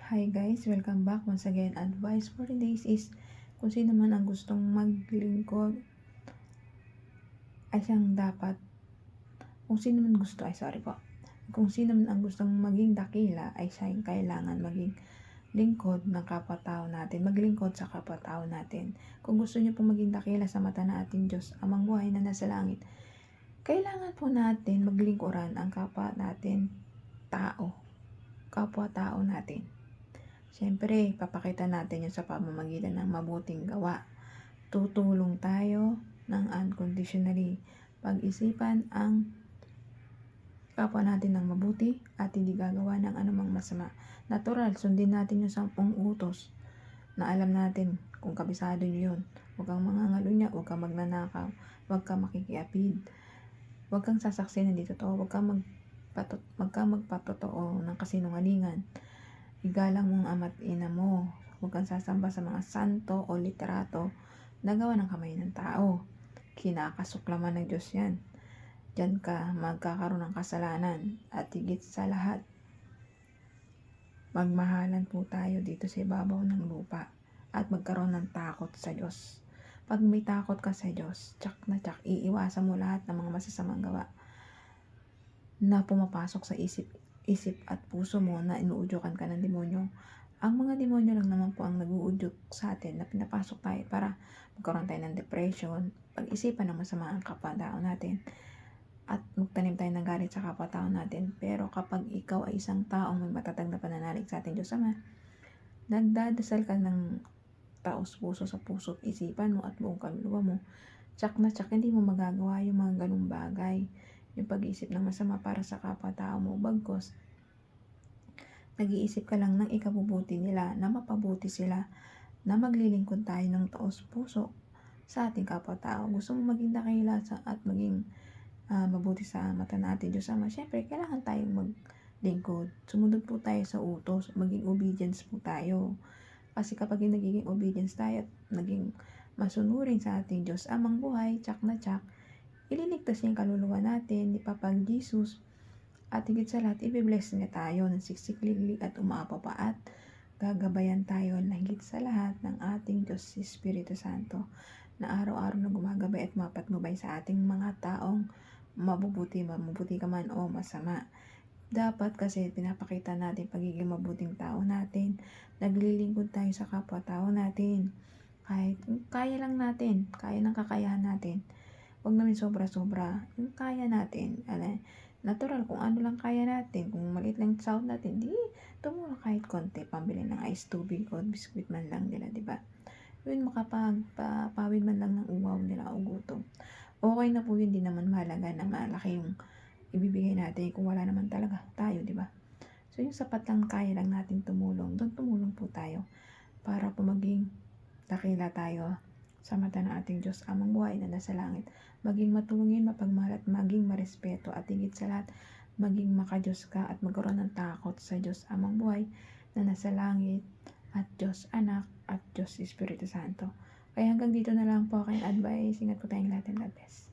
Hi guys, welcome back once again. Advice for today's is kung sino man ang gustong maglingkod ay siyang dapat, kung sino man gusto ay sorry po. Kung sino man ang gustong maging dakila ay siyang kailangan maging lingkod ng kapwa-tao natin, maglingkod sa kapwa-tao natin. Kung gusto niyo pong maging dakila sa mata na ating Diyos, Amang buhay na nasa langit, kailangan po natin maglingkuran ang kapwa natin tao, kapwa-tao natin. Siyempre, papakita natin yun sa pamamagitan ng mabuting gawa. Tutulong tayo ng unconditionally. Pag-isipan ang kapwa natin ng mabuti at hindi gagawa ng anumang masama. Natural, sundin natin yung 10 utos na alam natin kung kabisado nyo yun. Huwag kang mangangalunya, huwag kang magnanakaw, huwag kang makikiapid, huwag kang sasaksi na di totoo, huwag kang magpatotoo ng kasinungalingan. Igalang mong ama't ina mo. Huwag kang sasamba sa mga santo o literato na gawa ng kamay ng tao. Kinakasuklaman ng Diyos yan. Diyan ka magkakaroon ng kasalanan. At higit sa lahat, magmahalan po tayo dito sa ibabaw ng lupa at magkaroon ng takot sa Diyos. Pag may takot ka sa Diyos, tsak na tsak, iiwasan mo lahat ng mga masasamang gawa na pumapasok sa isip at puso mo na inuudyukan ka ng demonyo. Ang mga demonyo lang naman po ang nag-uudyok sa atin na pinapasok tayo para magkaroon tayo ng depression, pag-isipan ng masama ang kapwa-tao natin, at magtanim tayo ng galit sa kapwa-tao natin. Pero kapag ikaw ay isang taong may matatag na pananalig sa ating Diyos Ama, nagdadasal ka ng taos puso sa puso at isipan mo at buong kaluluwa mo, tsak na tsak, hindi mo magagawa yung mga ganung bagay, yung pag-iisip ng masama para sa kapwa-tao mo. Bagkos nag-iisip ka lang ng ikabubuti nila, na mapabuti sila, na maglilingkod tayo ng taos puso sa ating kapwa-tao. Gusto mo maging dakila at maging mabuti sa mata natin Diyos Ama, syempre kailangan tayong maglingkod. Sumunod po tayo sa utos, maging obedience po tayo. Kasi kapag nagiging obedience tayo at naging masunurin sa ating Diyos Amang buhay, tsak na tsak, ililigtas niya yung kaluluwa natin, ipapag Jesus, at higit sa lahat, ibibless niya tayo ng siksikliglig at umaapaw pa, at gagabayan tayo na higit sa lahat ng ating Diyos si Espiritu Santo na araw-araw na gumagabay at mapatnubay sa ating mga taong mabubuti ka man o masama. Dapat kasi pinapakita natin pagiging mabuting tao natin, naglilingkod tayo sa kapwa-tao natin, kahit kaya lang natin, kaya ng kakayahan natin. Huwag namin sobra-sobra, yung kaya natin, natural, kung ano lang kaya natin, kung maliit lang sahod natin, di tumulong kahit konti, pambili ng ice tubig o biskuit man lang nila, di ba? Yun, makapagpapawid man lang ng uwaw nila o gutom. Okay na po yun, di naman mahalaga na malaki yung ibibigay natin kung wala naman talaga tayo, di ba? So yung sapat lang, kaya lang natin tumulong, doon tumulong po tayo para po maging dakila tayo sa mata ng ating Diyos Amang buhay na nasa langit. Maging matulungin, mapagmahal at maging marespeto, at higit sa lahat, maging makadiyos ka at magkaroon ng takot sa Diyos Amang buhay na nasa langit, at Diyos Anak at Diyos Espiritu Santo. Kaya hanggang dito na lang po aking advice. Ingat po tayong lahat, and God bless.